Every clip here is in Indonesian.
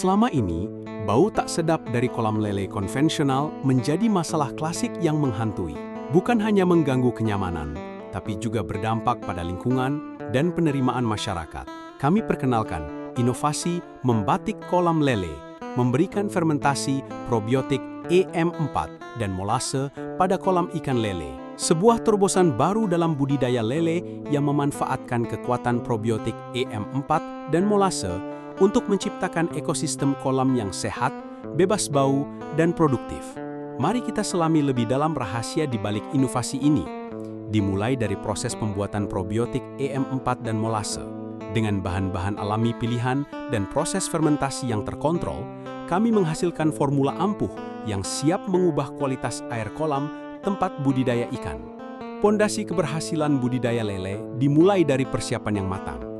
Selama ini, bau tak sedap dari kolam lele konvensional menjadi masalah klasik yang menghantui. Bukan hanya mengganggu kenyamanan, tapi juga berdampak pada lingkungan dan penerimaan masyarakat. Kami perkenalkan inovasi membatik kolam lele, memberikan fermentasi probiotik EM4 dan molase pada kolam ikan lele. Sebuah terobosan baru dalam budidaya lele yang memanfaatkan kekuatan probiotik EM4 dan molase untuk menciptakan ekosistem kolam yang sehat, bebas bau, dan produktif. Mari kita selami lebih dalam rahasia di balik inovasi ini. Dimulai dari proses pembuatan probiotik EM4 dan molase. Dengan bahan-bahan alami pilihan dan proses fermentasi yang terkontrol, kami menghasilkan formula ampuh yang siap mengubah kualitas air kolam tempat budidaya ikan. Pondasi keberhasilan budidaya lele dimulai dari persiapan yang matang.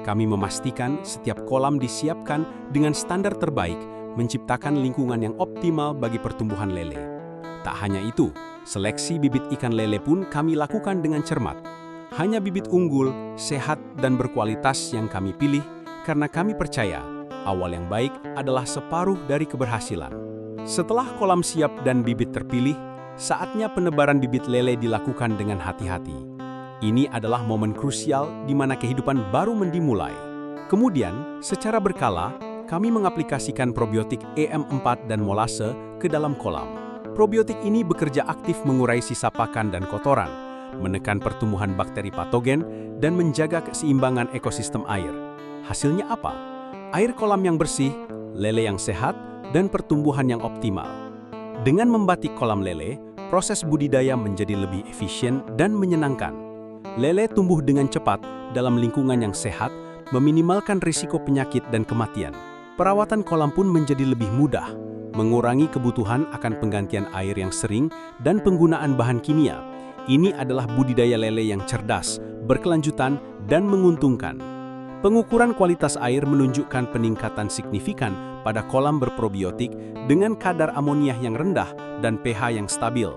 Kami memastikan setiap kolam disiapkan dengan standar terbaik, menciptakan lingkungan yang optimal bagi pertumbuhan lele. Tak hanya itu, seleksi bibit ikan lele pun kami lakukan dengan cermat. Hanya bibit unggul, sehat, dan berkualitas yang kami pilih karena kami percaya awal yang baik adalah separuh dari keberhasilan. Setelah kolam siap dan bibit terpilih, saatnya penebaran bibit lele dilakukan dengan hati-hati. Ini adalah momen krusial di mana kehidupan baru dimulai. Kemudian, secara berkala, kami mengaplikasikan probiotik EM4 dan molase ke dalam kolam. Probiotik ini bekerja aktif mengurai sisa pakan dan kotoran, menekan pertumbuhan bakteri patogen, dan menjaga keseimbangan ekosistem air. Hasilnya apa? Air kolam yang bersih, lele yang sehat, dan pertumbuhan yang optimal. Dengan membatik kolam lele, proses budidaya menjadi lebih efisien dan menyenangkan. Lele tumbuh dengan cepat dalam lingkungan yang sehat, meminimalkan risiko penyakit dan kematian. Perawatan kolam pun menjadi lebih mudah, mengurangi kebutuhan akan penggantian air yang sering dan penggunaan bahan kimia. Ini adalah budidaya lele yang cerdas, berkelanjutan, dan menguntungkan. Pengukuran kualitas air menunjukkan peningkatan signifikan pada kolam berprobiotik dengan kadar amonia yang rendah dan pH yang stabil.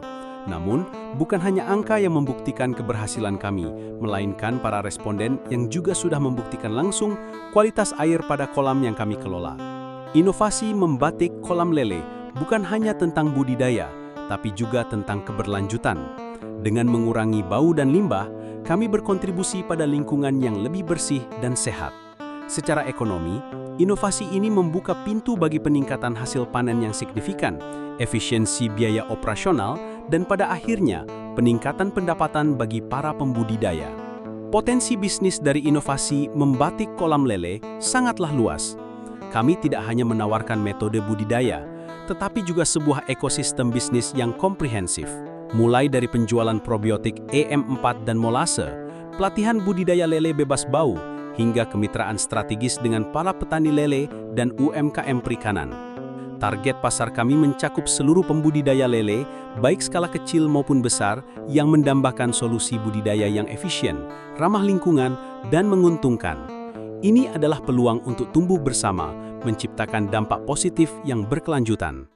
Namun, bukan hanya angka yang membuktikan keberhasilan kami, melainkan para responden yang juga sudah membuktikan langsung kualitas air pada kolam yang kami kelola. Inovasi membatik kolam lele bukan hanya tentang budidaya, tapi juga tentang keberlanjutan. Dengan mengurangi bau dan limbah, kami berkontribusi pada lingkungan yang lebih bersih dan sehat. Secara ekonomi, inovasi ini membuka pintu bagi peningkatan hasil panen yang signifikan, efisiensi biaya operasional, dan pada akhirnya peningkatan pendapatan bagi para pembudidaya. Potensi bisnis dari inovasi membatik kolam lele sangatlah luas. Kami tidak hanya menawarkan metode budidaya, tetapi juga sebuah ekosistem bisnis yang komprehensif. Mulai dari penjualan probiotik EM4 dan molase, pelatihan budidaya lele bebas bau, hingga kemitraan strategis dengan para petani lele dan UMKM perikanan. Target pasar kami mencakup seluruh pembudidaya lele, baik skala kecil maupun besar, yang mendambakan solusi budidaya yang efisien, ramah lingkungan, dan menguntungkan. Ini adalah peluang untuk tumbuh bersama, menciptakan dampak positif yang berkelanjutan.